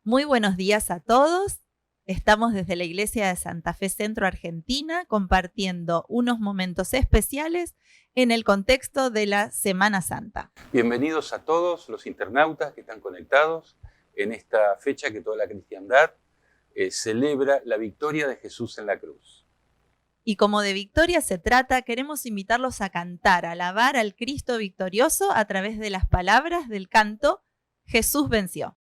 Muy buenos días a todos. Estamos desde la Iglesia de Santa Fe Centro Argentina compartiendo unos momentos especiales en el contexto de la Semana Santa. Bienvenidos a todos los internautas que están conectados en esta fecha que toda la cristiandad celebra la victoria de Jesús en la cruz. Y como de victoria se trata, queremos invitarlos a cantar, a alabar al Cristo victorioso a través de las palabras del canto Jesús venció.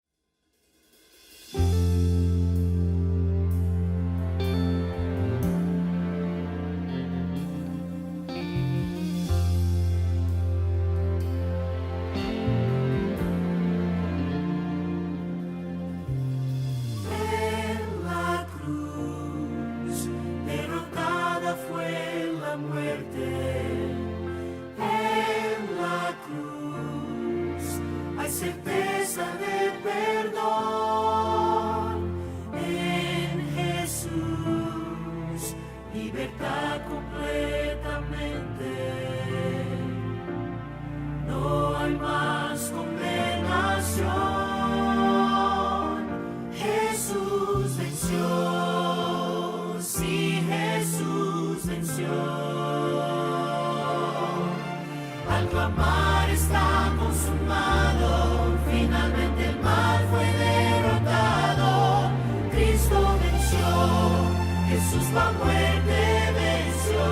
Certeza de perdón en Jesús, libertad completamente. No hay más condenación. Jesús venció, sí, Jesús venció. Al clamar está consumado, finalmente el mal fue derrotado. Cristo venció, Jesús la muerte venció.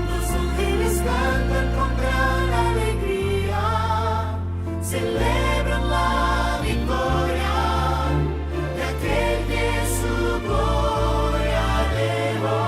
Los ángeles cantan con gran alegría, celebran la victoria de aquel que su gloria dejó.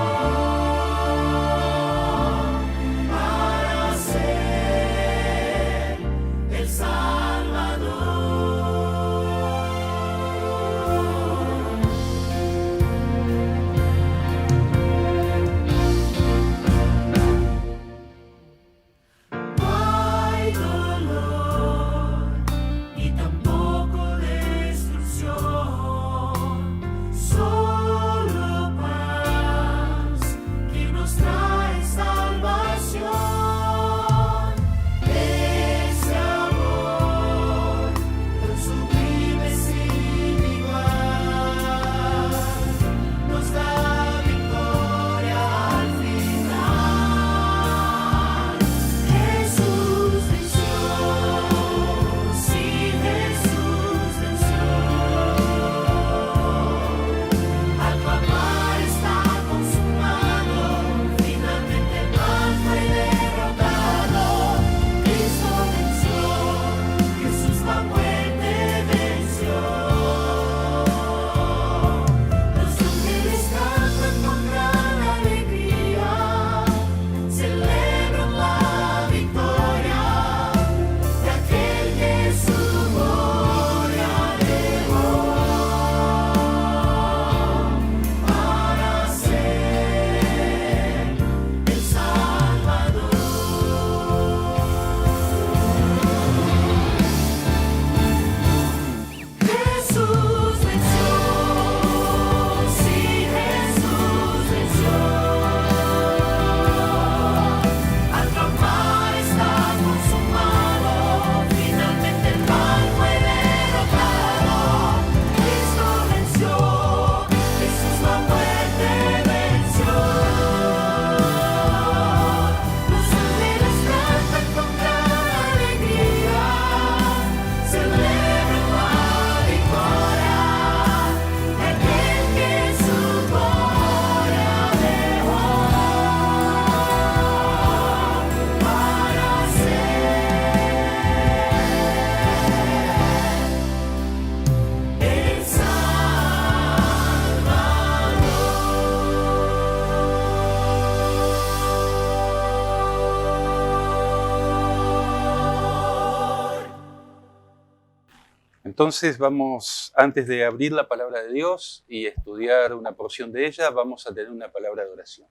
Entonces vamos, antes de abrir la palabra de Dios y estudiar una porción de ella, vamos a tener una palabra de oración.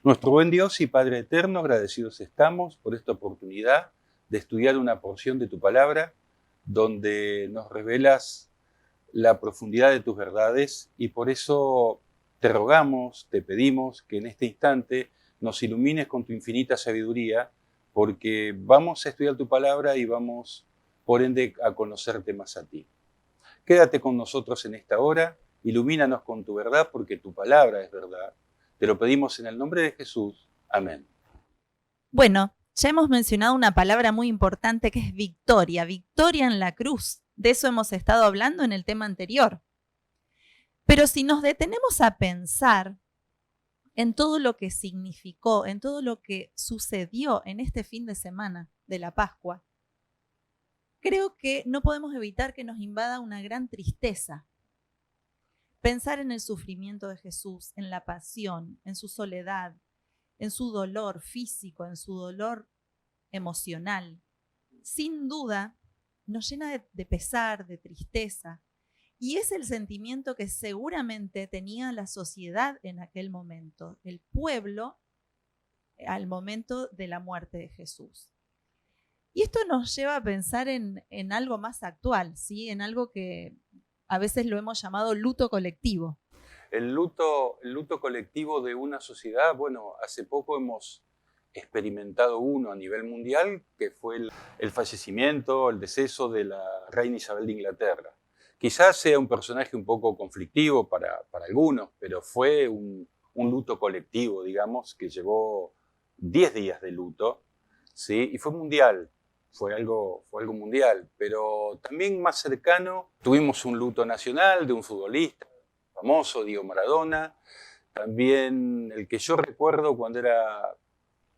Nuestro buen Dios y Padre eterno, agradecidos estamos por esta oportunidad de estudiar una porción de tu palabra, donde nos revelas la profundidad de tus verdades, y por eso te rogamos, te pedimos que en este instante nos ilumines con tu infinita sabiduría, porque vamos a estudiar tu palabra y vamos por ende a conocerte más a ti. Quédate con nosotros en esta hora, ilumínanos con tu verdad, porque tu palabra es verdad. Te lo pedimos en el nombre de Jesús. Amén. Bueno, ya hemos mencionado una palabra muy importante que es victoria, victoria en la cruz. De eso hemos estado hablando en el tema anterior. Pero si nos detenemos a pensar en todo lo que significó, en todo lo que sucedió en este fin de semana de la Pascua, creo que no podemos evitar que nos invada una gran tristeza. Pensar en el sufrimiento de Jesús, en la pasión, en su soledad, en su dolor físico, en su dolor emocional, sin duda nos llena de pesar, de tristeza. Y es el sentimiento que seguramente tenía la sociedad en aquel momento, el pueblo al momento de la muerte de Jesús. Y esto nos lleva a pensar en algo más actual, ¿sí? En algo que a veces lo hemos llamado luto colectivo. El luto colectivo de una sociedad, bueno, hace poco hemos experimentado uno a nivel mundial, que fue el fallecimiento, el deceso de la reina Isabel de Inglaterra. Quizás sea un personaje un poco conflictivo para algunos, pero fue un luto colectivo, digamos, que llevó 10 días de luto, ¿sí? Y fue mundial, fue algo mundial, pero también más cercano tuvimos un luto nacional de un futbolista famoso, Diego Maradona, también el que yo recuerdo cuando era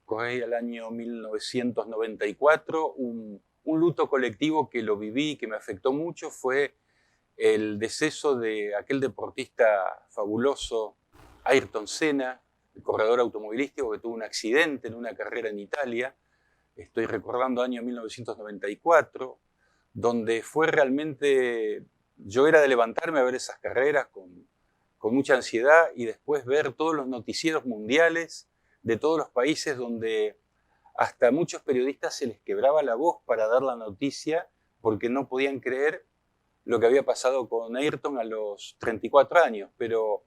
por ahí al año 1994, un luto colectivo que lo viví, que me afectó mucho, fue el deceso de aquel deportista fabuloso, Ayrton Senna, el corredor automovilístico que tuvo un accidente en una carrera en Italia. Estoy recordando año 1994, donde fue realmente, yo era de levantarme a ver esas carreras con mucha ansiedad y después ver todos los noticieros mundiales de todos los países donde hasta a muchos periodistas se les quebraba la voz para dar la noticia porque no podían creer lo que había pasado con Ayrton a los 34 años. Pero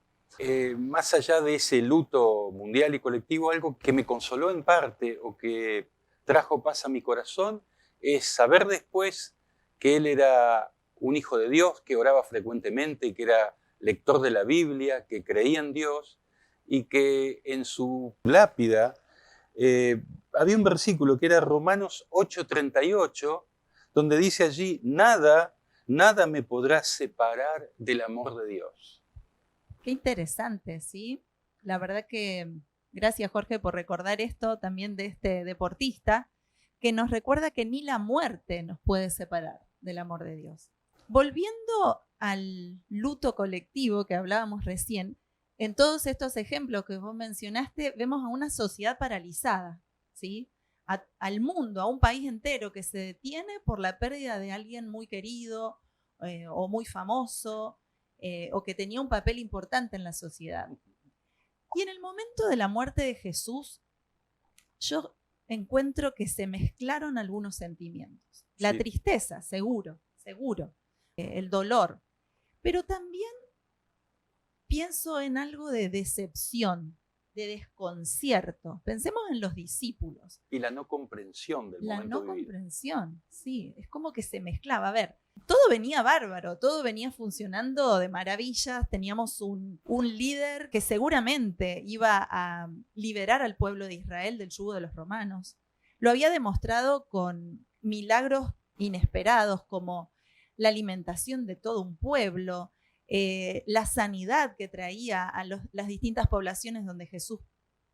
más allá de ese luto mundial y colectivo, algo que me consoló en parte o que trajo paz a mi corazón es saber después que él era un hijo de Dios, que oraba frecuentemente, que era lector de la Biblia, que creía en Dios y que en su lápida había un versículo que era Romanos 8:38, donde dice allí, nada me podrá separar del amor de Dios. Qué interesante, ¿sí? La verdad que gracias, Jorge, por recordar esto también de este deportista, que nos recuerda que ni la muerte nos puede separar del amor de Dios. Volviendo al luto colectivo que hablábamos recién, en todos estos ejemplos que vos mencionaste, vemos a una sociedad paralizada, ¿sí? Al mundo, a un país entero que se detiene por la pérdida de alguien muy querido o muy famoso o que tenía un papel importante en la sociedad. Y en el momento de la muerte de Jesús, yo encuentro que se mezclaron algunos sentimientos. La Sí. tristeza, seguro, el dolor, pero también pienso en algo de decepción, de desconcierto. Pensemos en los discípulos. Y la no comprensión del La momento no vivido. comprensión, sí, es como que se mezclaba. A ver, todo venía bárbaro, todo venía funcionando de maravillas. Teníamos un líder que seguramente iba a liberar al pueblo de Israel del yugo de los romanos. Lo había demostrado con milagros inesperados como la alimentación de todo un pueblo, la sanidad que traía a las distintas poblaciones donde Jesús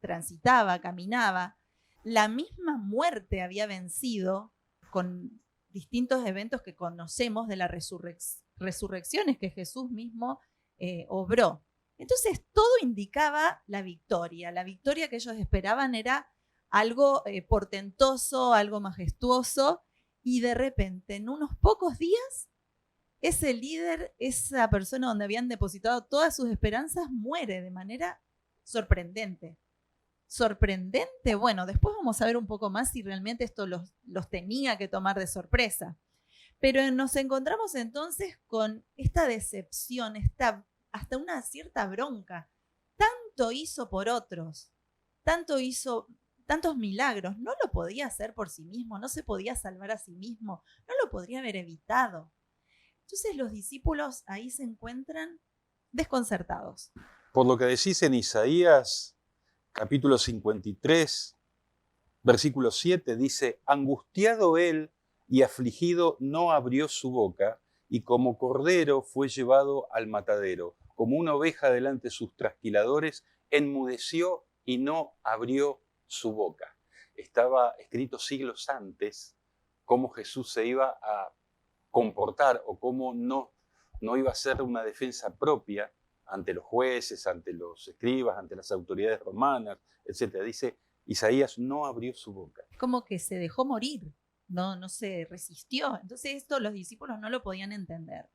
transitaba, caminaba. La misma muerte había vencido con distintos eventos que conocemos de las resurrecciones que Jesús mismo obró. Entonces todo indicaba la victoria que ellos esperaban era algo portentoso, algo majestuoso, y de repente en unos pocos días ese líder, esa persona donde habían depositado todas sus esperanzas, muere de manera sorprendente. Sorprendente, bueno, después vamos a ver un poco más si realmente esto los tenía que tomar de sorpresa. Pero nos encontramos entonces con esta decepción, hasta una cierta bronca. Tanto hizo por otros, tanto tantos milagros, ¿no lo podía hacer por sí mismo? ¿No se podía salvar a sí mismo? ¿No lo podría haber evitado? Entonces los discípulos ahí se encuentran desconcertados. Por lo que decís en Isaías, capítulo 53, versículo 7, dice, angustiado él y afligido no abrió su boca, y como cordero fue llevado al matadero, como una oveja delante de sus trasquiladores, enmudeció y no abrió su boca. Estaba escrito siglos antes cómo Jesús se iba a comportar o cómo no iba a ser una defensa propia ante los jueces, ante los escribas, ante las autoridades romanas, etc. Dice, Isaías no abrió su boca. Como que se dejó morir, no se resistió. Entonces esto los discípulos no lo podían entender.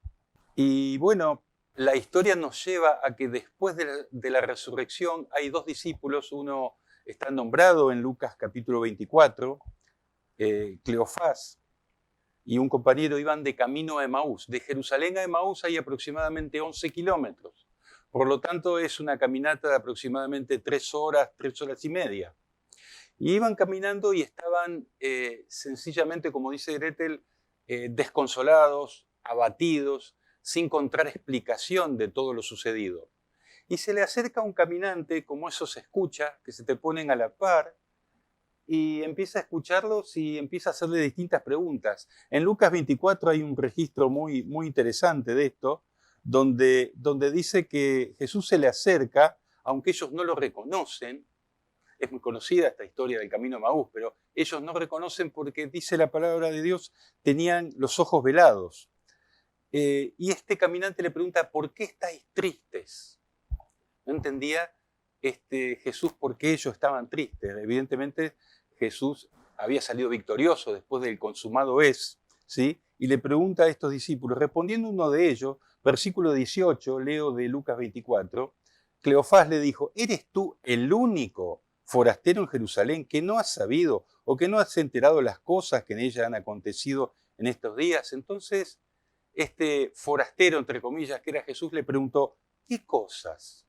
Y bueno, la historia nos lleva a que después de la resurrección hay dos discípulos, uno está nombrado en Lucas capítulo 24, Cleofás, y un compañero iban de camino a Emaús. De Jerusalén a Emaús hay aproximadamente 11 kilómetros. Por lo tanto, es una caminata de aproximadamente 3 horas y media. Y iban caminando y estaban sencillamente, como dice Gretel, desconsolados, abatidos, sin encontrar explicación de todo lo sucedido. Y se le acerca un caminante, como eso se escucha, que se te ponen a la par, y empieza a escucharlos y empieza a hacerle distintas preguntas. En Lucas 24 hay un registro muy, muy interesante de esto, donde dice que Jesús se le acerca, aunque ellos no lo reconocen. Es muy conocida esta historia del camino a Emaús, pero ellos no reconocen porque, dice la palabra de Dios, tenían los ojos velados. Y este caminante le pregunta, ¿por qué estáis tristes? No entendía Jesús por qué ellos estaban tristes. Evidentemente Jesús había salido victorioso después del consumado es, ¿sí? Y le pregunta a estos discípulos, respondiendo uno de ellos, versículo 18, leo de Lucas 24, Cleofás le dijo, ¿eres tú el único forastero en Jerusalén que no has sabido o que no has enterado las cosas que en ella han acontecido en estos días? Entonces, este forastero, entre comillas, que era Jesús, le preguntó, ¿qué cosas?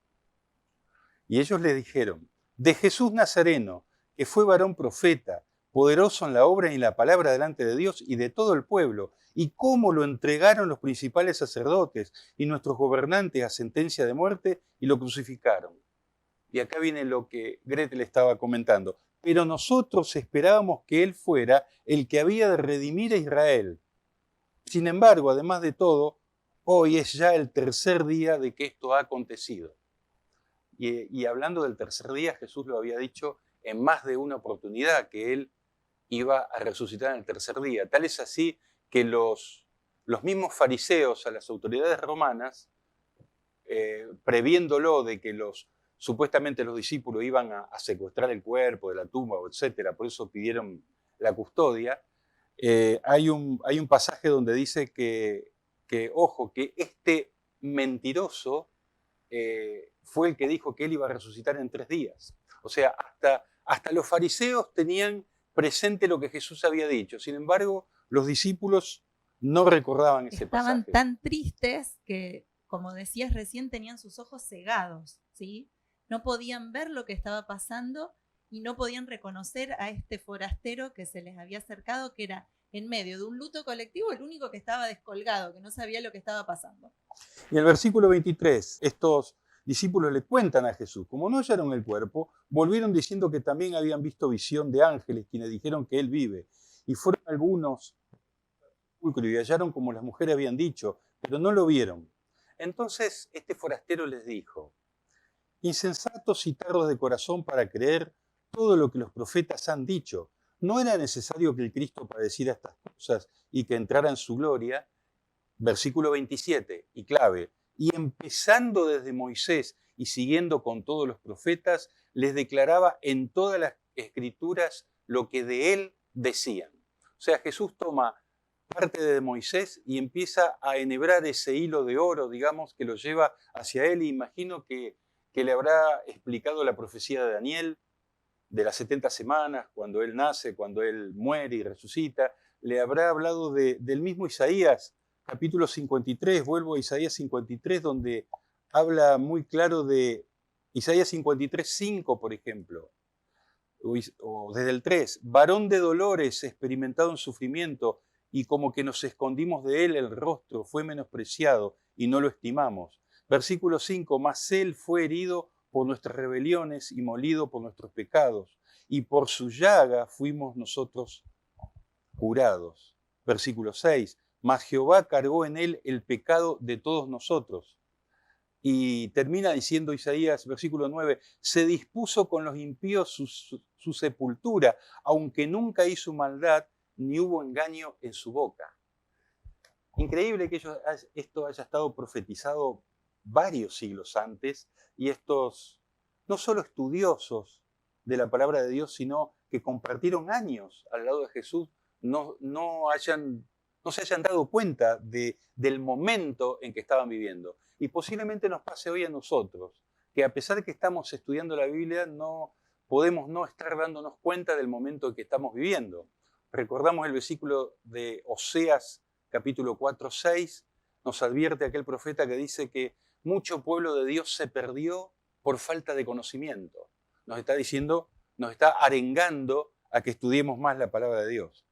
Y ellos le dijeron, de Jesús Nazareno, que fue varón profeta, poderoso en la obra y en la palabra delante de Dios y de todo el pueblo, y cómo lo entregaron los principales sacerdotes y nuestros gobernantes a sentencia de muerte y lo crucificaron. Y acá viene lo que Gretel estaba comentando. Pero nosotros esperábamos que él fuera el que había de redimir a Israel. Sin embargo, además de todo, hoy es ya el tercer día de que esto ha acontecido. Y hablando del tercer día, Jesús lo había dicho en más de una oportunidad, que él iba a resucitar en el tercer día. Tal es así que los mismos fariseos a las autoridades romanas, previéndolo de que supuestamente los discípulos iban a secuestrar el cuerpo de la tumba, etc., por eso pidieron la custodia, hay un pasaje donde dice que ojo, que este mentiroso fue el que dijo que él iba a resucitar en 3 días. O sea, hasta los fariseos tenían presente lo que Jesús había dicho. Sin embargo, los discípulos no recordaban ese pasaje. Estaban tan tristes que, como decías recién, tenían sus ojos cegados, ¿sí? No podían ver lo que estaba pasando y no podían reconocer a este forastero que se les había acercado, que era en medio de un luto colectivo el único que estaba descolgado, que no sabía lo que estaba pasando. Y en el versículo 23, estos discípulos le cuentan a Jesús, como no hallaron el cuerpo, volvieron diciendo que también habían visto visión de ángeles, quienes dijeron que él vive. Y fueron algunos y hallaron como las mujeres habían dicho, pero no lo vieron. Entonces este forastero les dijo, insensatos y tardos de corazón para creer todo lo que los profetas han dicho. ¿No era necesario que el Cristo padeciera estas cosas y que entrara en su gloria? Versículo 27, y clave, y empezando desde Moisés y siguiendo con todos los profetas, les declaraba en todas las escrituras lo que de él decían. O sea, Jesús toma parte de Moisés y empieza a enhebrar ese hilo de oro, digamos, que lo lleva hacia él. Y imagino que le habrá explicado la profecía de Daniel, de las 70 semanas, cuando él nace, cuando él muere y resucita. Le habrá hablado del mismo Isaías, capítulo 53, vuelvo a Isaías 53, donde habla muy claro de Isaías 53, 5, por ejemplo. o desde el 3, varón de dolores, experimentado en sufrimiento, y como que nos escondimos de él el rostro, fue menospreciado y no lo estimamos. Versículo 5, mas él fue herido por nuestras rebeliones y molido por nuestros pecados, y por su llaga fuimos nosotros curados. Versículo 6, mas Jehová cargó en él el pecado de todos nosotros. Y termina diciendo Isaías, versículo 9, se dispuso con los impíos su sepultura, aunque nunca hizo maldad, ni hubo engaño en su boca. Increíble que esto haya estado profetizado varios siglos antes, y estos no solo estudiosos de la palabra de Dios, sino que compartieron años al lado de Jesús, no se hayan dado cuenta del momento en que estaban viviendo. Y posiblemente nos pase hoy a nosotros, que a pesar de que estamos estudiando la Biblia, no podemos no estar dándonos cuenta del momento en que estamos viviendo. Recordamos el versículo de Oseas, capítulo 4, 6, nos advierte aquel profeta que dice que mucho pueblo de Dios se perdió por falta de conocimiento. Nos está diciendo, nos está arengando a que estudiemos más la palabra de Dios.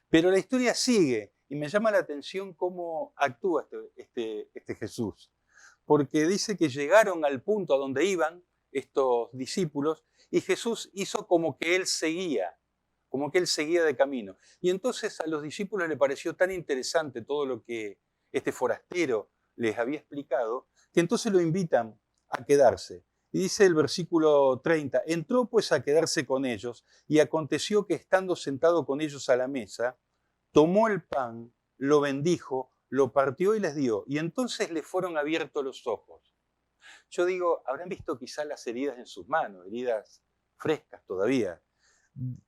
Pero la historia sigue y me llama la atención cómo actúa este Jesús. Porque dice que llegaron al punto a donde iban estos discípulos y Jesús hizo como que él seguía de camino. Y entonces a los discípulos les pareció tan interesante todo lo que este forastero les había explicado, que entonces lo invitan a quedarse. Y dice el versículo 30, entró pues a quedarse con ellos, y aconteció que estando sentado con ellos a la mesa, tomó el pan, lo bendijo, lo partió y les dio, y entonces les fueron abiertos los ojos. Yo digo, habrán visto quizás las heridas en sus manos, heridas frescas todavía,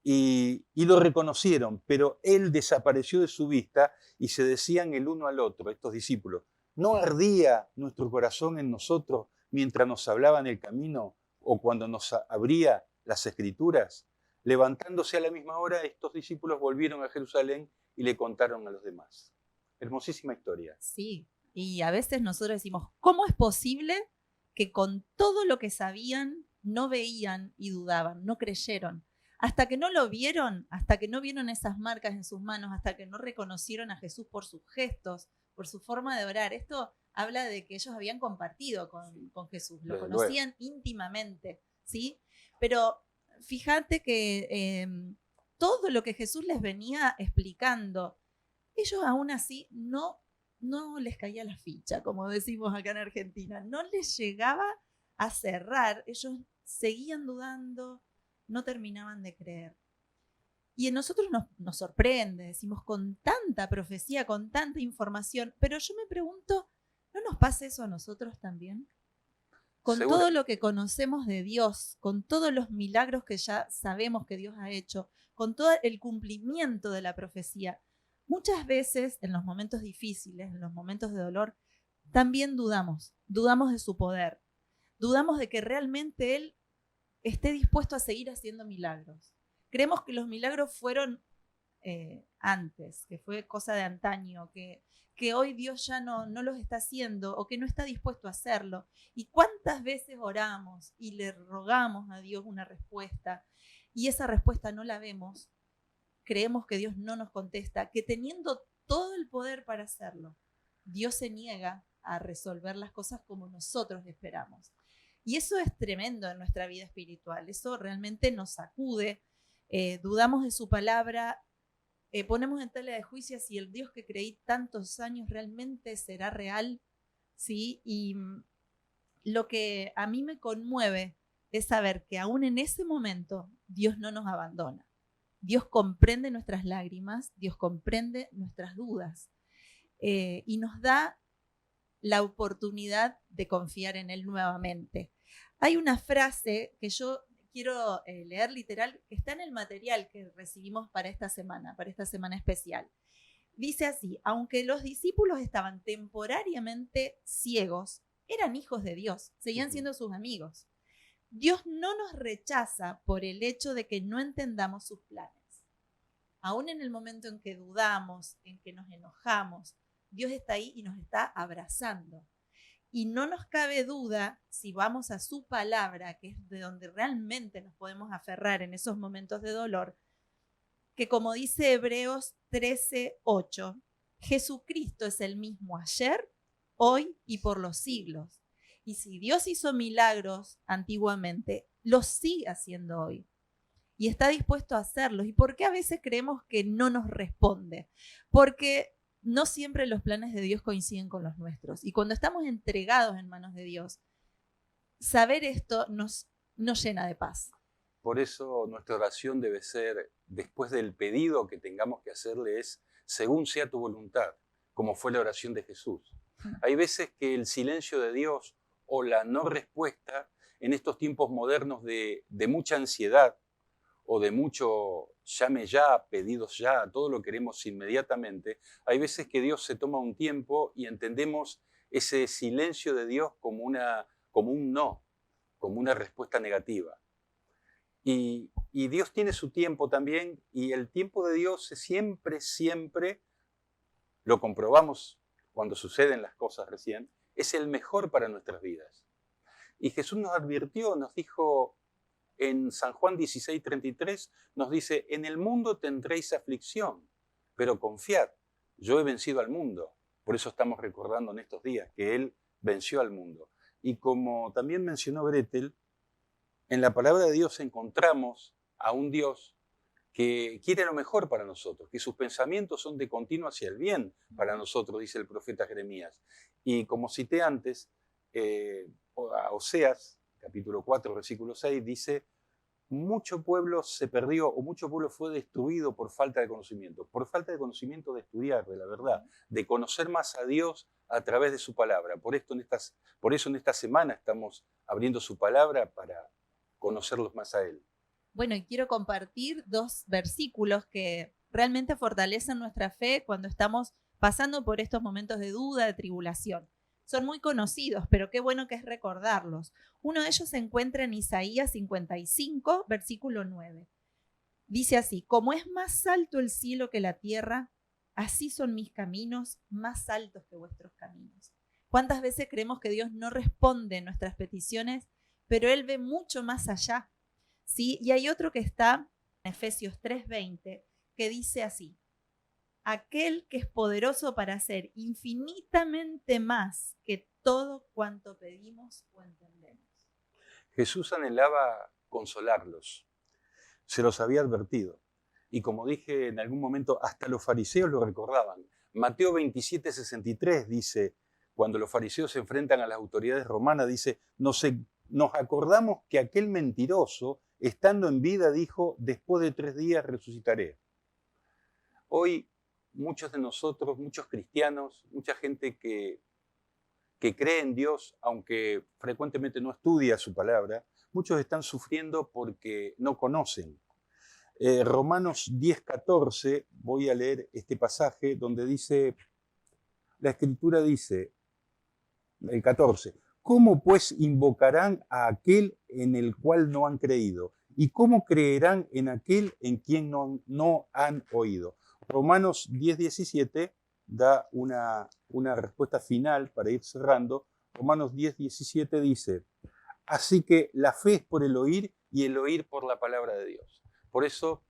y lo reconocieron, pero él desapareció de su vista y se decían el uno al otro, estos discípulos, ¿no ardía nuestro corazón en nosotros mientras nos hablaba en el camino o cuando nos abría las Escrituras? Levantándose a la misma hora, estos discípulos volvieron a Jerusalén y le contaron a los demás. Hermosísima historia. Sí, y a veces nosotros decimos, ¿cómo es posible que con todo lo que sabían no veían y dudaban, no creyeron? Hasta que no lo vieron, hasta que no vieron esas marcas en sus manos, hasta que no reconocieron a Jesús por sus gestos, por su forma de orar. Esto habla de que ellos habían compartido con Jesús, lo conocían íntimamente, ¿sí? Pero fíjate que todo lo que Jesús les venía explicando, ellos aún así no les caía la ficha, como decimos acá en Argentina, no les llegaba a cerrar, ellos seguían dudando, no terminaban de creer. Y en nosotros nos sorprende, decimos, con tanta profecía, con tanta información, pero yo me pregunto, ¿no nos pasa eso a nosotros también? Con Seguro. todo lo que conocemos de Dios, con todos los milagros que ya sabemos que Dios ha hecho, con todo el cumplimiento de la profecía, muchas veces en los momentos difíciles, en los momentos de dolor, también dudamos de su poder, dudamos de que realmente Él esté dispuesto a seguir haciendo milagros. Creemos que los milagros fueron antes, que fue cosa de antaño, que hoy Dios ya no los está haciendo o que no está dispuesto a hacerlo. ¿Y cuántas veces oramos y le rogamos a Dios una respuesta y esa respuesta no la vemos? Creemos que Dios no nos contesta, que teniendo todo el poder para hacerlo, Dios se niega a resolver las cosas como nosotros esperamos. Y eso es tremendo en nuestra vida espiritual, eso realmente nos sacude, dudamos de su palabra, ponemos en tela de juicio si el Dios que creí tantos años realmente será real, ¿sí? Y lo que a mí me conmueve es saber que aún en ese momento Dios no nos abandona. Dios comprende nuestras lágrimas, Dios comprende nuestras dudas y nos da la oportunidad de confiar en Él nuevamente. Hay una frase que yo quiero leer literal, que está en el material que recibimos para esta semana especial. Dice así, aunque los discípulos estaban temporariamente ciegos, eran hijos de Dios, seguían siendo sus amigos. Dios no nos rechaza por el hecho de que no entendamos sus planes. Aún en el momento en que dudamos, en que nos enojamos, Dios está ahí y nos está abrazando. Y no nos cabe duda, si vamos a su palabra, que es de donde realmente nos podemos aferrar en esos momentos de dolor, que como dice Hebreos 13:8, Jesucristo es el mismo ayer, hoy y por los siglos. Y si Dios hizo milagros antiguamente, los sigue haciendo hoy. Y está dispuesto a hacerlos. ¿Y por qué a veces creemos que no nos responde? Porque no siempre los planes de Dios coinciden con los nuestros. Y cuando estamos entregados en manos de Dios, saber esto nos llena de paz. Por eso nuestra oración debe ser, después del pedido que tengamos que hacerle, es según sea tu voluntad, como fue la oración de Jesús. Hay veces que el silencio de Dios o la no respuesta en estos tiempos modernos de mucha ansiedad o de mucho llame ya, pedidos ya, todo lo queremos inmediatamente, hay veces que Dios se toma un tiempo y entendemos ese silencio de Dios como un no, como una respuesta negativa. Y Dios tiene su tiempo también, y el tiempo de Dios siempre, lo comprobamos cuando suceden las cosas recién, es el mejor para nuestras vidas. Y Jesús nos advirtió, nos dijo en San Juan 16:33, nos dice, en el mundo tendréis aflicción, pero confiad, yo he vencido al mundo. Por eso estamos recordando en estos días que Él venció al mundo. Y como también mencionó Gretel, en la palabra de Dios encontramos a un Dios que quiere lo mejor para nosotros, que sus pensamientos son de continuo hacia el bien para nosotros, dice el profeta Jeremías. Y como cité antes, a Oseas, capítulo 4, versículo 6, dice, mucho pueblo se perdió o mucho pueblo fue destruido por falta de conocimiento de estudiar, de la verdad, de conocer más a Dios a través de su palabra. Por eso en esta semana estamos abriendo su palabra para conocerlos más a Él. Bueno, y quiero compartir 2 versículos que realmente fortalecen nuestra fe cuando estamos pasando por estos momentos de duda, de tribulación. Son muy conocidos, pero qué bueno que es recordarlos. Uno de ellos se encuentra en Isaías 55, versículo 9. Dice así, como es más alto el cielo que la tierra, así son mis caminos más altos que vuestros caminos. ¿Cuántas veces creemos que Dios no responde nuestras peticiones, pero Él ve mucho más allá? ¿Sí? Y hay otro que está en Efesios 3:20, que dice así, aquel que es poderoso para hacer infinitamente más que todo cuanto pedimos o entendemos. Jesús anhelaba consolarlos, se los había advertido. Y como dije en algún momento, hasta los fariseos lo recordaban. Mateo 27:63 dice, cuando los fariseos se enfrentan a las autoridades romanas, dice, nos acordamos que aquel mentiroso, estando en vida, dijo, después de 3 días resucitaré. Hoy muchos de nosotros, muchos cristianos, mucha gente que cree en Dios, aunque frecuentemente no estudia su palabra, muchos están sufriendo porque no conocen. Romanos 10:14, voy a leer este pasaje donde dice, la Escritura dice, el 14, ¿cómo pues invocarán a aquel en el cual no han creído? ¿Y cómo creerán en aquel en quien no han oído? Romanos 10:17 da una respuesta final para ir cerrando. Romanos 10:17 dice, así que la fe es por el oír y el oír por la palabra de Dios. Por eso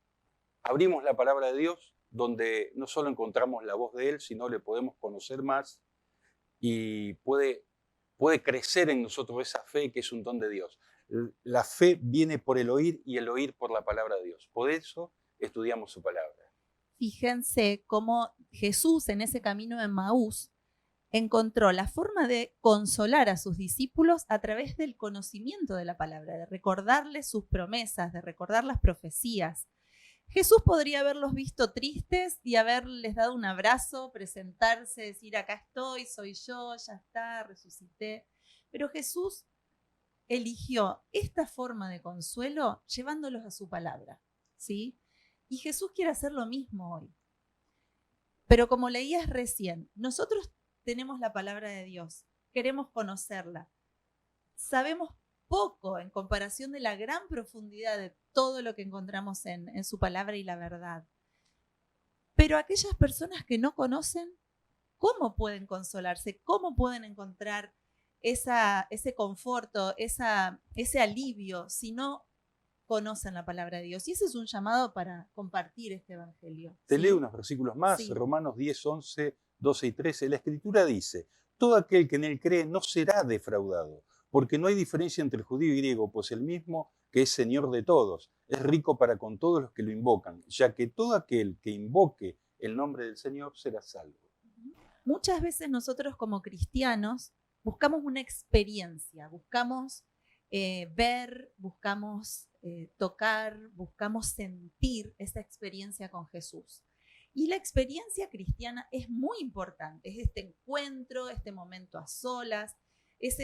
abrimos la palabra de Dios, donde no solo encontramos la voz de Él, sino le podemos conocer más y puede crecer en nosotros esa fe que es un don de Dios. La fe viene por el oír y el oír por la palabra de Dios. Por eso estudiamos su palabra. Fíjense cómo Jesús en ese camino de Emaús encontró la forma de consolar a sus discípulos a través del conocimiento de la palabra, de recordarles sus promesas, de recordar las profecías. Jesús podría haberlos visto tristes y haberles dado un abrazo, presentarse, decir, acá estoy, soy yo, ya está, resucité. Pero Jesús eligió esta forma de consuelo llevándolos a su palabra, ¿sí? Y Jesús quiere hacer lo mismo hoy. Pero como leías recién, nosotros tenemos la palabra de Dios, queremos conocerla. Sabemos poco en comparación de la gran profundidad de todo lo que encontramos en su palabra y la verdad. Pero aquellas personas que no conocen, ¿cómo pueden consolarse? ¿Cómo pueden encontrar ese conforto, ese alivio si no conocen la palabra de Dios. Y ese es un llamado para compartir este evangelio. Te ¿sí? leo unos versículos más, Sí. Romanos 10, 11, 12 y 13. La Escritura dice, todo aquel que en él cree no será defraudado, porque no hay diferencia entre el judío y griego, pues el mismo que es Señor de todos, es rico para con todos los que lo invocan, ya que todo aquel que invoque el nombre del Señor será salvo. Muchas veces nosotros como cristianos buscamos una experiencia, buscamos ver, buscamos tocar, buscamos sentir esa experiencia con Jesús. Y la experiencia cristiana es muy importante, es este encuentro, este momento a solas, es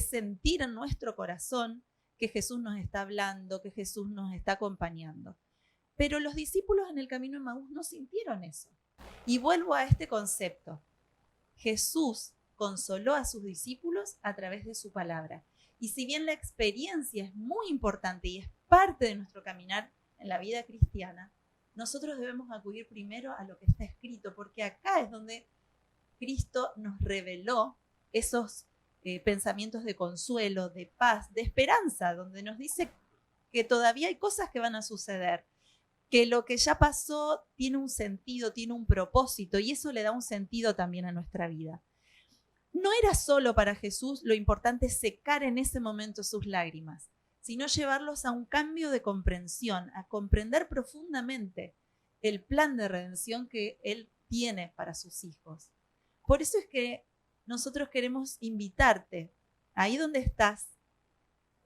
sentir en nuestro corazón que Jesús nos está hablando, que Jesús nos está acompañando. Pero los discípulos en el camino de Emaús no sintieron eso. Y vuelvo a este concepto. Jesús consoló a sus discípulos a través de su palabra. Y si bien la experiencia es muy importante y es parte de nuestro caminar en la vida cristiana, nosotros debemos acudir primero a lo que está escrito, porque acá es donde Cristo nos reveló esos pensamientos de consuelo, de paz, de esperanza, donde nos dice que todavía hay cosas que van a suceder, que lo que ya pasó tiene un sentido, tiene un propósito, y eso le da un sentido también a nuestra vida. No era solo para Jesús lo importante secar en ese momento sus lágrimas, sino llevarlos a un cambio de comprensión, a comprender profundamente el plan de redención que Él tiene para sus hijos. Por eso es que nosotros queremos invitarte, ahí donde estás,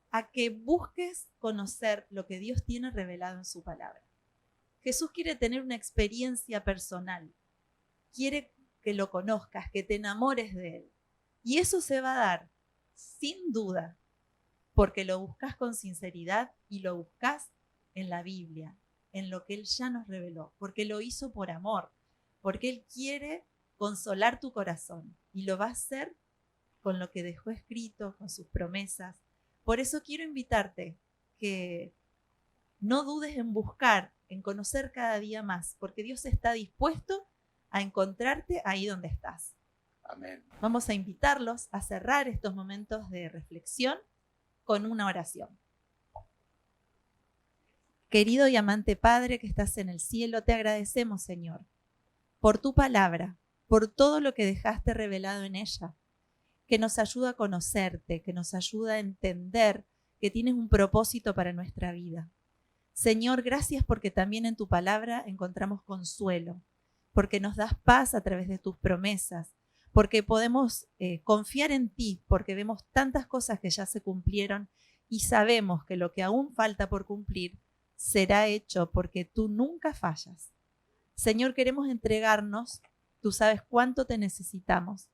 a que busques conocer lo que Dios tiene revelado en su palabra. Jesús quiere tener una experiencia personal, quiere que lo conozcas, que te enamores de Él. Y eso se va a dar, sin duda, porque lo buscas con sinceridad y lo buscas en la Biblia, en lo que Él ya nos reveló, porque lo hizo por amor, porque Él quiere consolar tu corazón y lo va a hacer con lo que dejó escrito, con sus promesas. Por eso quiero invitarte que no dudes en buscar, en conocer cada día más, porque Dios está dispuesto a encontrarte ahí donde estás. Amén. Vamos a invitarlos a cerrar estos momentos de reflexión con una oración. Querido y amante Padre que estás en el cielo, te agradecemos, Señor, por tu palabra, por todo lo que dejaste revelado en ella, que nos ayuda a conocerte, que nos ayuda a entender que tienes un propósito para nuestra vida. Señor, gracias porque también en tu palabra encontramos consuelo, porque nos das paz a través de tus promesas, porque podemos confiar en ti, porque vemos tantas cosas que ya se cumplieron y sabemos que lo que aún falta por cumplir será hecho porque tú nunca fallas. Señor, queremos entregarnos, tú sabes cuánto te necesitamos,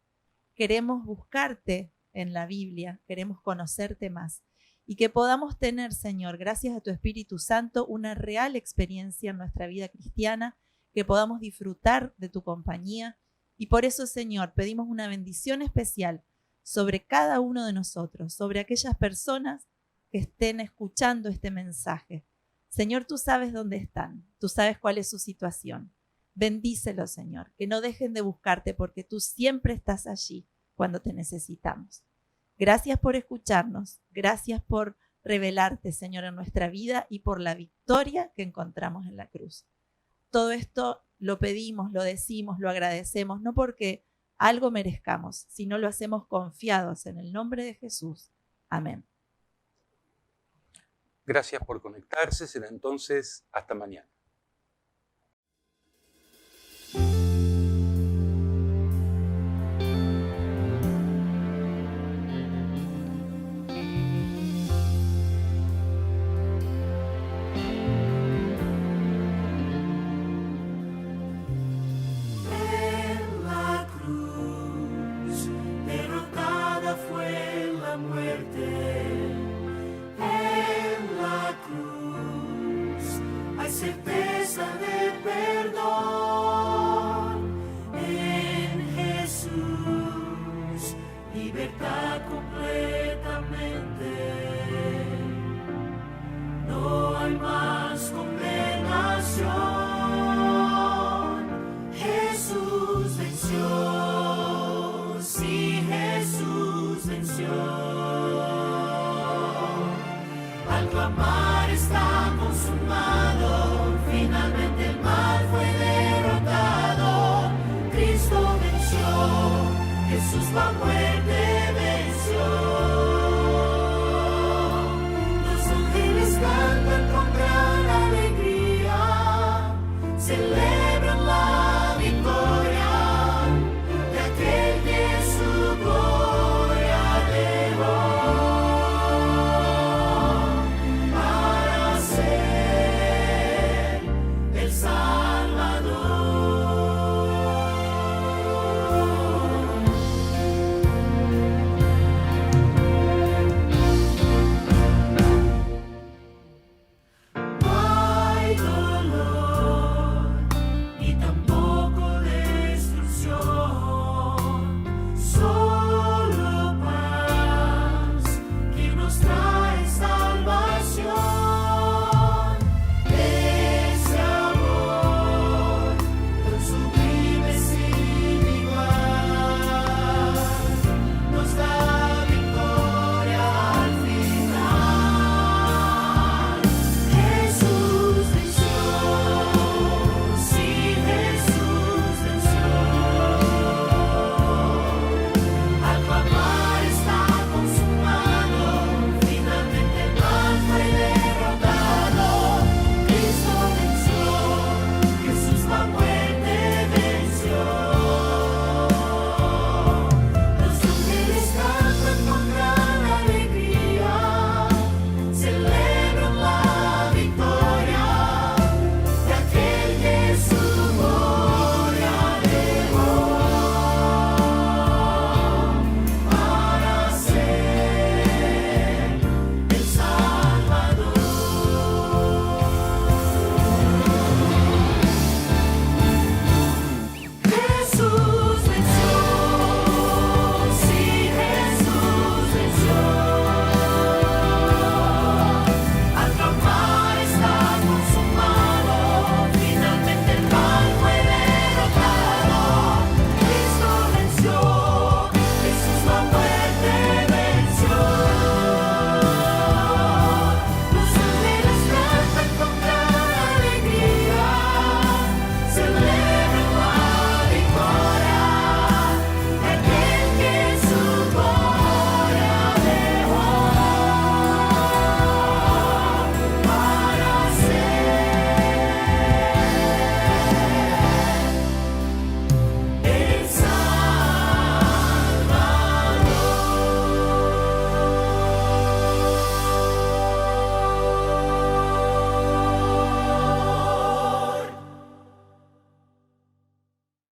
queremos buscarte en la Biblia, queremos conocerte más y que podamos tener, Señor, gracias a tu Espíritu Santo, una real experiencia en nuestra vida cristiana, que podamos disfrutar de tu compañía. Y por eso, Señor, pedimos una bendición especial sobre cada uno de nosotros, sobre aquellas personas que estén escuchando este mensaje. Señor, tú sabes dónde están, tú sabes cuál es su situación. Bendícelos, Señor, que no dejen de buscarte porque tú siempre estás allí cuando te necesitamos. Gracias por escucharnos, gracias por revelarte, Señor, en nuestra vida y por la victoria que encontramos en la cruz. Todo esto lo pedimos, lo decimos, lo agradecemos, no porque algo merezcamos, sino lo hacemos confiados en el nombre de Jesús. Amén. Gracias por conectarse. Será entonces hasta mañana. En la cruz, derrotada fue la muerte. En la cruz hay certeza de perdón. En Jesús, libertad completamente. No hay más condenación. Jesús venció, sí, Jesús venció. Jesús la muerte venció. Los ángeles cantan con gran alegría, celebran